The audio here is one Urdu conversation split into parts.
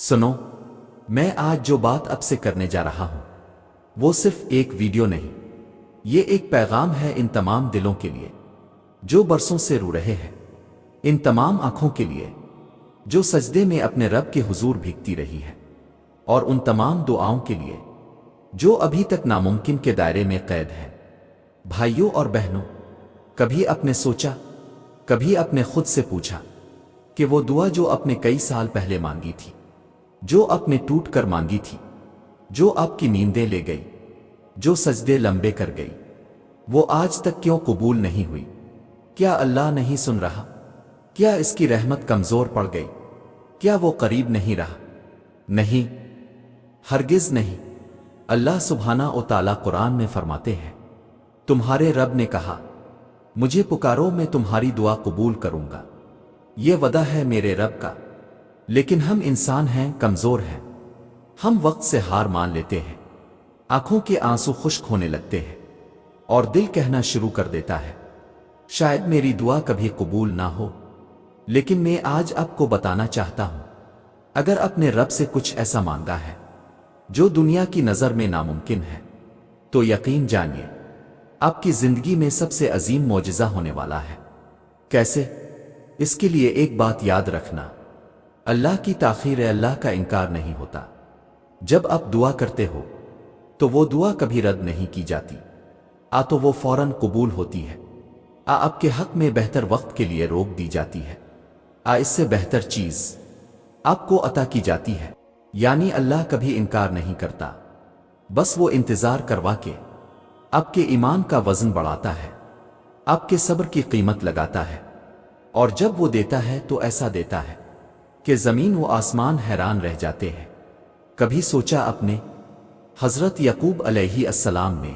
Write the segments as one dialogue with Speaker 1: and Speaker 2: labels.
Speaker 1: سنو، میں آج جو بات اب سے کرنے جا رہا ہوں وہ صرف ایک ویڈیو نہیں، یہ ایک پیغام ہے ان تمام دلوں کے لیے جو برسوں سے رو رہے ہیں، ان تمام آنکھوں کے لیے جو سجدے میں اپنے رب کے حضور بھیگتی رہی ہے، اور ان تمام دعاؤں کے لیے جو ابھی تک ناممکن کے دائرے میں قید ہے۔ بھائیوں اور بہنوں، کبھی اپنے سوچا، کبھی اپنے خود سے پوچھا کہ وہ دعا جو اپنے کئی سال پہلے مانگی تھی، جو اپنے ٹوٹ کر مانگی تھی، جو آپ کی نیندیں لے گئی، جو سجدے لمبے کر گئی، وہ آج تک کیوں قبول نہیں ہوئی؟ کیا اللہ نہیں سن رہا؟ کیا اس کی رحمت کمزور پڑ گئی؟ کیا وہ قریب نہیں رہا؟ نہیں، ہرگز نہیں۔ اللہ سبحانہ و تعالیٰ قرآن میں فرماتے ہیں، تمہارے رب نے کہا، مجھے پکارو میں تمہاری دعا قبول کروں گا۔ یہ وعدہ ہے میرے رب کا، لیکن ہم انسان ہیں، کمزور ہیں، ہم وقت سے ہار مان لیتے ہیں، آنکھوں کے آنسو خشک ہونے لگتے ہیں اور دل کہنا شروع کر دیتا ہے، شاید میری دعا کبھی قبول نہ ہو۔ لیکن میں آج آپ کو بتانا چاہتا ہوں، اگر اپنے رب سے کچھ ایسا مانگا ہے جو دنیا کی نظر میں ناممکن ہے، تو یقین جانیے آپ کی زندگی میں سب سے عظیم معجزہ ہونے والا ہے۔ کیسے؟ اس کے لیے ایک بات یاد رکھنا، اللہ کی تاخیر اللہ کا انکار نہیں ہوتا۔ جب آپ دعا کرتے ہو تو وہ دعا کبھی رد نہیں کی جاتی، تو وہ فوراً قبول ہوتی ہے۔ آپ کے حق میں بہتر وقت کے لیے روک دی جاتی ہے، اس سے بہتر چیز آپ کو عطا کی جاتی ہے۔ یعنی اللہ کبھی انکار نہیں کرتا، بس وہ انتظار کروا کے آپ کے ایمان کا وزن بڑھاتا ہے، آپ کے صبر کی قیمت لگاتا ہے، اور جب وہ دیتا ہے تو ایسا دیتا ہے کہ زمین و آسمان حیران رہ جاتے ہیں۔ کبھی سوچا اپنے حضرت یعقوب علیہ السلام نے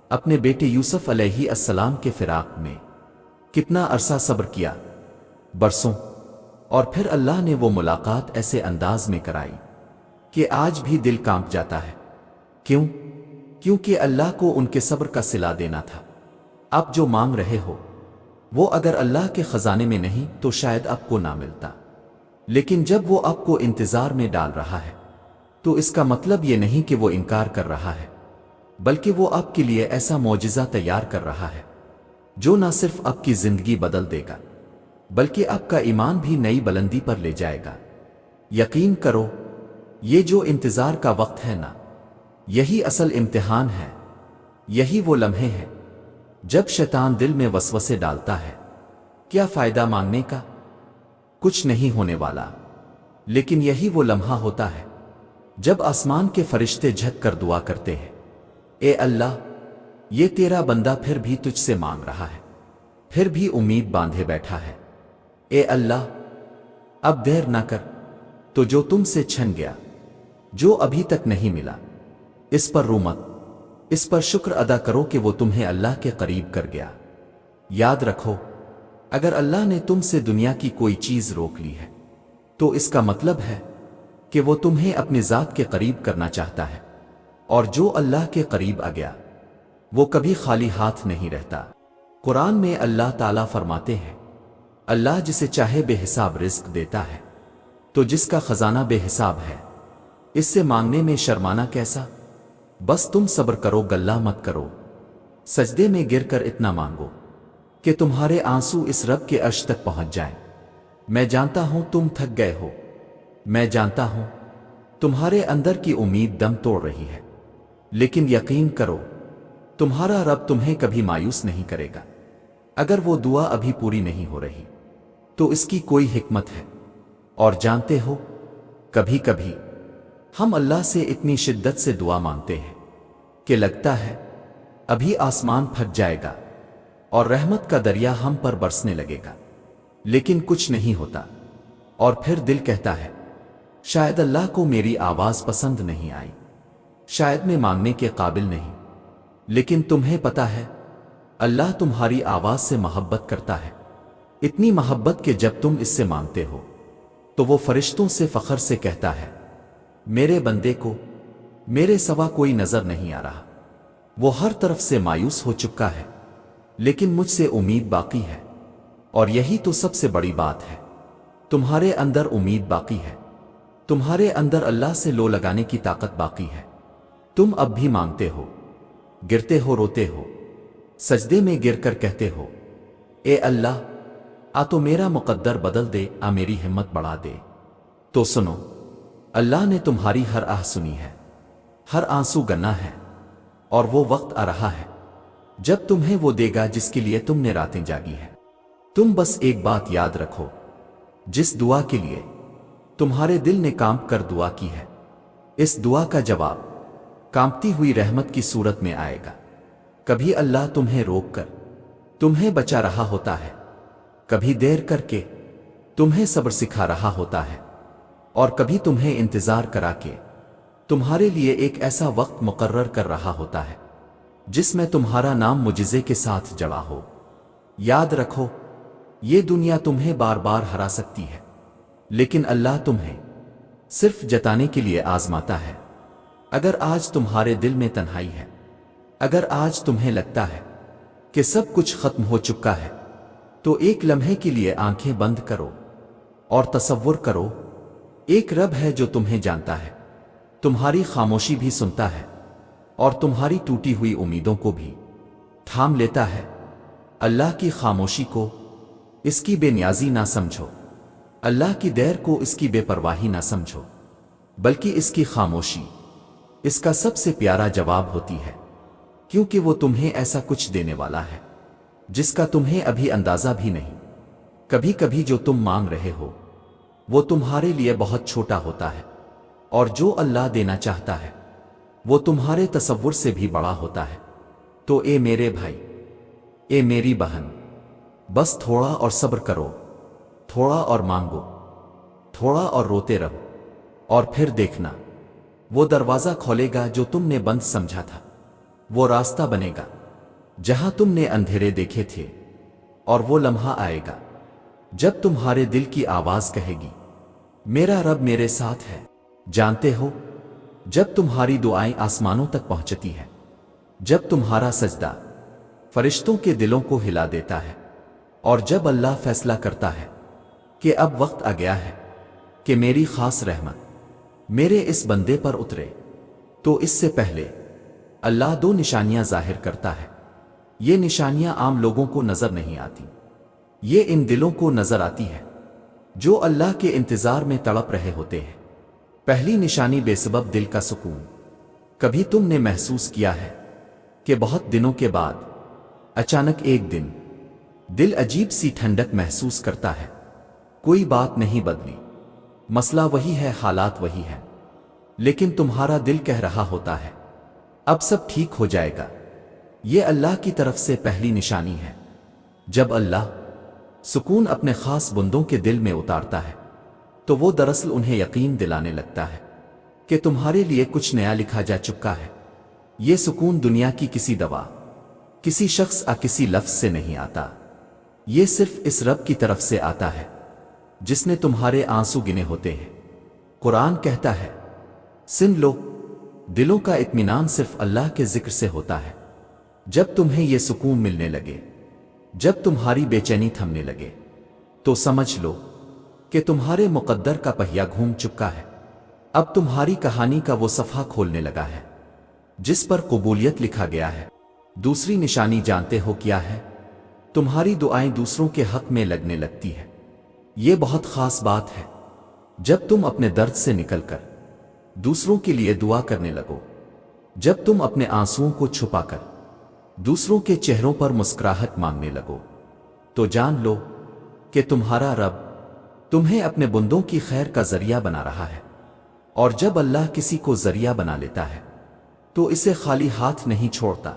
Speaker 1: اپنے بیٹے یوسف علیہ السلام کے فراق میں کتنا عرصہ صبر کیا؟ برسوں۔ اور پھر اللہ نے وہ ملاقات ایسے انداز میں کرائی کہ آج بھی دل کانپ جاتا ہے۔ کیوں؟ کیونکہ اللہ کو ان کے صبر کا صلہ دینا تھا۔ آپ جو مانگ رہے ہو وہ اگر اللہ کے خزانے میں نہیں تو شاید آپ کو نہ ملتا، لیکن جب وہ آپ کو انتظار میں ڈال رہا ہے تو اس کا مطلب یہ نہیں کہ وہ انکار کر رہا ہے، بلکہ وہ آپ کے لیے ایسا معجزہ تیار کر رہا ہے جو نہ صرف آپ کی زندگی بدل دے گا بلکہ آپ کا ایمان بھی نئی بلندی پر لے جائے گا۔ یقین کرو، یہ جو انتظار کا وقت ہے نا، یہی اصل امتحان ہے، یہی وہ لمحے ہیں جب شیطان دل میں وسوسے ڈالتا ہے، کیا فائدہ مانگنے کا؟ کچھ نہیں ہونے والا۔ لیکن یہی وہ لمحہ ہوتا ہے جب آسمان کے فرشتے جھک کر دعا کرتے ہیں، اے اللہ، یہ تیرا بندہ پھر بھی تجھ سے مانگ رہا ہے، پھر بھی امید باندھے بیٹھا ہے۔ اے اللہ، اب دیر نہ کر، تو جو تم سے چھن گیا، جو ابھی تک نہیں ملا، اس پر رو مت، اس پر شکر ادا کرو کہ وہ تمہیں اللہ کے قریب کر گیا۔ یاد رکھو، اگر اللہ نے تم سے دنیا کی کوئی چیز روک لی ہے تو اس کا مطلب ہے کہ وہ تمہیں اپنی ذات کے قریب کرنا چاہتا ہے، اور جو اللہ کے قریب آ گیا وہ کبھی خالی ہاتھ نہیں رہتا۔ قرآن میں اللہ تعالیٰ فرماتے ہیں، اللہ جسے چاہے بے حساب رزق دیتا ہے، تو جس کا خزانہ بے حساب ہے اس سے مانگنے میں شرمانا کیسا؟ بس تم صبر کرو، گلہ مت کرو، سجدے میں گر کر اتنا مانگو کہ تمہارے آنسو اس رب کے عرش تک پہنچ جائیں۔ میں جانتا ہوں تم تھک گئے ہو، میں جانتا ہوں تمہارے اندر کی امید دم توڑ رہی ہے، لیکن یقین کرو، تمہارا رب تمہیں کبھی مایوس نہیں کرے گا۔ اگر وہ دعا ابھی پوری نہیں ہو رہی تو اس کی کوئی حکمت ہے۔ اور جانتے ہو، کبھی کبھی ہم اللہ سے اتنی شدت سے دعا مانگتے ہیں کہ لگتا ہے ابھی آسمان پھٹ جائے گا اور رحمت کا دریا ہم پر برسنے لگے گا، لیکن کچھ نہیں ہوتا۔ اور پھر دل کہتا ہے، شاید اللہ کو میری آواز پسند نہیں آئی، شاید میں مانگنے کے قابل نہیں۔ لیکن تمہیں پتا ہے، اللہ تمہاری آواز سے محبت کرتا ہے، اتنی محبت کہ جب تم اس سے مانگتے ہو تو وہ فرشتوں سے فخر سے کہتا ہے، میرے بندے کو میرے سوا کوئی نظر نہیں آ رہا، وہ ہر طرف سے مایوس ہو چکا ہے، لیکن مجھ سے امید باقی ہے۔ اور یہی تو سب سے بڑی بات ہے، تمہارے اندر امید باقی ہے۔ تمہارے اندر اللہ سے لو لگانے کی طاقت باقی ہے۔ تم اب بھی مانگتے ہو، گرتے ہو، روتے ہو، سجدے میں گر کر کہتے ہو اے اللہ آ تو میرا مقدر بدل دے، آ میری ہمت بڑھا دے۔ تو سنو، اللہ نے تمہاری ہر آہ سنی ہے، ہر آنسو گنا ہے، اور وہ وقت آ رہا ہے جب تمہیں وہ دے گا جس کے لیے تم نے راتیں جاگی ہے۔ تم بس ایک بات یاد رکھو، جس دعا کے لیے تمہارے دل نے کانپ کر دعا کی ہے، اس دعا کا جواب کانپتی ہوئی رحمت کی صورت میں آئے گا۔ کبھی اللہ تمہیں روک کر تمہیں بچا رہا ہوتا ہے، کبھی دیر کر کے تمہیں صبر سکھا رہا ہوتا ہے، اور کبھی تمہیں انتظار کرا کے تمہارے لیے ایک ایسا وقت مقرر کر رہا ہوتا ہے جس میں تمہارا نام معجزے کے ساتھ جڑا ہو۔ یاد رکھو، یہ دنیا تمہیں بار بار ہرا سکتی ہے، لیکن اللہ تمہیں صرف جتانے کے لیے آزماتا ہے۔ اگر آج تمہارے دل میں تنہائی ہے، اگر آج تمہیں لگتا ہے کہ سب کچھ ختم ہو چکا ہے، تو ایک لمحے کے لیے آنکھیں بند کرو اور تصور کرو، ایک رب ہے جو تمہیں جانتا ہے، تمہاری خاموشی بھی سنتا ہے، اور تمہاری ٹوٹی ہوئی امیدوں کو بھی تھام لیتا ہے۔ اللہ کی خاموشی کو اس کی بے نیازی نہ سمجھو، اللہ کی دیر کو اس کی بے پرواہی نہ سمجھو، بلکہ اس کی خاموشی اس کا سب سے پیارا جواب ہوتی ہے، کیونکہ وہ تمہیں ایسا کچھ دینے والا ہے جس کا تمہیں ابھی اندازہ بھی نہیں۔ کبھی کبھی جو تم مانگ رہے ہو وہ تمہارے لیے بہت چھوٹا ہوتا ہے، اور جو اللہ دینا چاہتا ہے وہ تمہارے تصور سے بھی بڑا ہوتا ہے۔ تو اے میرے بھائی، اے میری بہن، بس تھوڑا اور صبر کرو، تھوڑا اور مانگو، تھوڑا اور روتے رہو، اور پھر دیکھنا وہ دروازہ کھولے گا جو تم نے بند سمجھا تھا، وہ راستہ بنے گا جہاں تم نے اندھیرے دیکھے تھے، اور وہ لمحہ آئے گا جب تمہارے دل کی آواز کہے گی میرا رب میرے ساتھ ہے۔ جانتے ہو، جب تمہاری دعائیں آسمانوں تک پہنچتی ہیں، جب تمہارا سجدہ فرشتوں کے دلوں کو ہلا دیتا ہے، اور جب اللہ فیصلہ کرتا ہے کہ اب وقت آ گیا ہے کہ میری خاص رحمت میرے اس بندے پر اترے، تو اس سے پہلے اللہ دو نشانیاں ظاہر کرتا ہے۔ یہ نشانیاں عام لوگوں کو نظر نہیں آتی، یہ ان دلوں کو نظر آتی ہے جو اللہ کے انتظار میں تڑپ رہے ہوتے ہیں۔ پہلی نشانی بے سبب دل کا سکون۔ کبھی تم نے محسوس کیا ہے کہ بہت دنوں کے بعد اچانک ایک دن دل عجیب سی ٹھنڈک محسوس کرتا ہے؟ کوئی بات نہیں بدلی، مسئلہ وہی ہے، حالات وہی ہے، لیکن تمہارا دل کہہ رہا ہوتا ہے اب سب ٹھیک ہو جائے گا۔ یہ اللہ کی طرف سے پہلی نشانی ہے۔ جب اللہ سکون اپنے خاص بندوں کے دل میں اتارتا ہے تو وہ دراصل انہیں یقین دلانے لگتا ہے کہ تمہارے لیے کچھ نیا لکھا جا چکا ہے۔ یہ سکون دنیا کی کسی دوا، کسی شخص یا کسی لفظ سے نہیں آتا، یہ صرف اس رب کی طرف سے آتا ہے جس نے تمہارے آنسو گنے ہوتے ہیں۔ قرآن کہتا ہے سن لو، دلوں کا اطمینان صرف اللہ کے ذکر سے ہوتا ہے۔ جب تمہیں یہ سکون ملنے لگے، جب تمہاری بے چینی تھمنے لگے، تو سمجھ لو کہ تمہارے مقدر کا پہیہ گھوم چکا ہے۔ اب تمہاری کہانی کا وہ صفحہ کھولنے لگا ہے جس پر قبولیت لکھا گیا ہے۔ دوسری نشانی جانتے ہو کیا ہے؟ تمہاری دعائیں دوسروں کے حق میں لگنے لگتی ہے۔ یہ بہت خاص بات ہے۔ جب تم اپنے درد سے نکل کر دوسروں کے لیے دعا کرنے لگو، جب تم اپنے آنسوؤں کو چھپا کر دوسروں کے چہروں پر مسکراہٹ مانگنے لگو، تو جان لو کہ تمہارا رب تمہیں اپنے بندوں کی خیر کا ذریعہ بنا رہا ہے۔ اور جب اللہ کسی کو ذریعہ بنا لیتا ہے تو اسے خالی ہاتھ نہیں چھوڑتا۔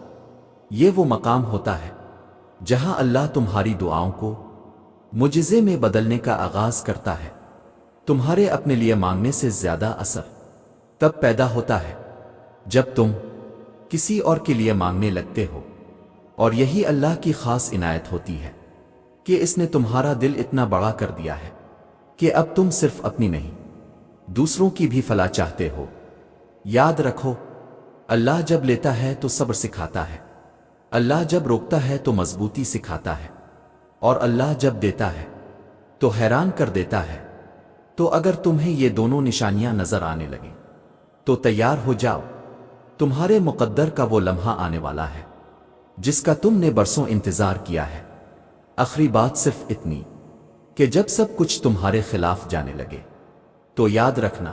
Speaker 1: یہ وہ مقام ہوتا ہے جہاں اللہ تمہاری دعاؤں کو معجزے میں بدلنے کا آغاز کرتا ہے۔ تمہارے اپنے لیے مانگنے سے زیادہ اثر تب پیدا ہوتا ہے جب تم کسی اور کے لیے مانگنے لگتے ہو، اور یہی اللہ کی خاص عنایت ہوتی ہے کہ اس نے تمہارا دل اتنا بڑا کر دیا ہے کہ اب تم صرف اپنی نہیں، دوسروں کی بھی فلاح چاہتے ہو۔ یاد رکھو، اللہ جب لیتا ہے تو صبر سکھاتا ہے، اللہ جب روکتا ہے تو مضبوطی سکھاتا ہے، اور اللہ جب دیتا ہے تو حیران کر دیتا ہے۔ تو اگر تمہیں یہ دونوں نشانیاں نظر آنے لگیں تو تیار ہو جاؤ، تمہارے مقدر کا وہ لمحہ آنے والا ہے جس کا تم نے برسوں انتظار کیا ہے۔ آخری بات صرف اتنی کہ جب سب کچھ تمہارے خلاف جانے لگے تو یاد رکھنا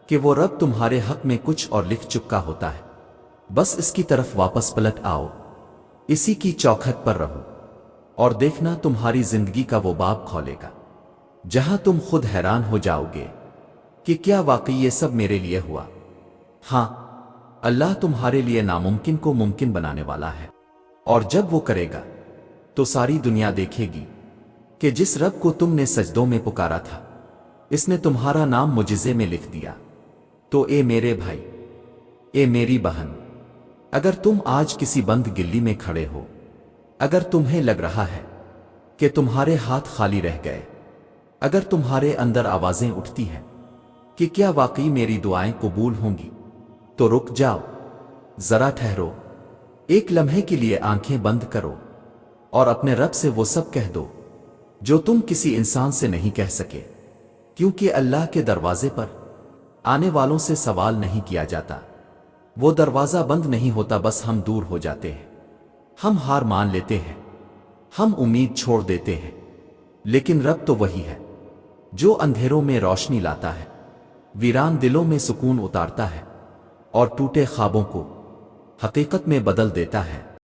Speaker 1: کہ وہ رب تمہارے حق میں کچھ اور لکھ چکا ہوتا ہے، بس اس کی طرف واپس پلٹ آؤ، اسی کی چوکھٹ پر رہو اور دیکھنا تمہاری زندگی کا وہ باب کھولے گا جہاں تم خود حیران ہو جاؤ گے کہ کیا واقعی یہ سب میرے لیے ہوا؟ ہاں، اللہ تمہارے لیے ناممکن کو ممکن بنانے والا ہے، اور جب وہ کرے گا تو ساری دنیا دیکھے گی کہ جس رب کو تم نے سجدوں میں پکارا تھا اس نے تمہارا نام معجزے میں لکھ دیا۔ تو اے میرے بھائی، اے میری بہن، اگر تم آج کسی بند گلی میں کھڑے ہو، اگر تمہیں لگ رہا ہے کہ تمہارے ہاتھ خالی رہ گئے، اگر تمہارے اندر آوازیں اٹھتی ہیں کہ کیا واقعی میری دعائیں قبول ہوں گی، تو رک جاؤ، ذرا ٹھہرو، ایک لمحے کے لیے آنکھیں بند کرو اور اپنے رب سے وہ سب کہہ دو جو تم کسی انسان سے نہیں کہہ سکے، کیونکہ اللہ کے دروازے پر آنے والوں سے سوال نہیں کیا جاتا، وہ دروازہ بند نہیں ہوتا، بس ہم دور ہو جاتے ہیں، ہم ہار مان لیتے ہیں، ہم امید چھوڑ دیتے ہیں، لیکن رب تو وہی ہے جو اندھیروں میں روشنی لاتا ہے، ویران دلوں میں سکون اتارتا ہے اور ٹوٹے خوابوں کو حقیقت میں بدل دیتا ہے۔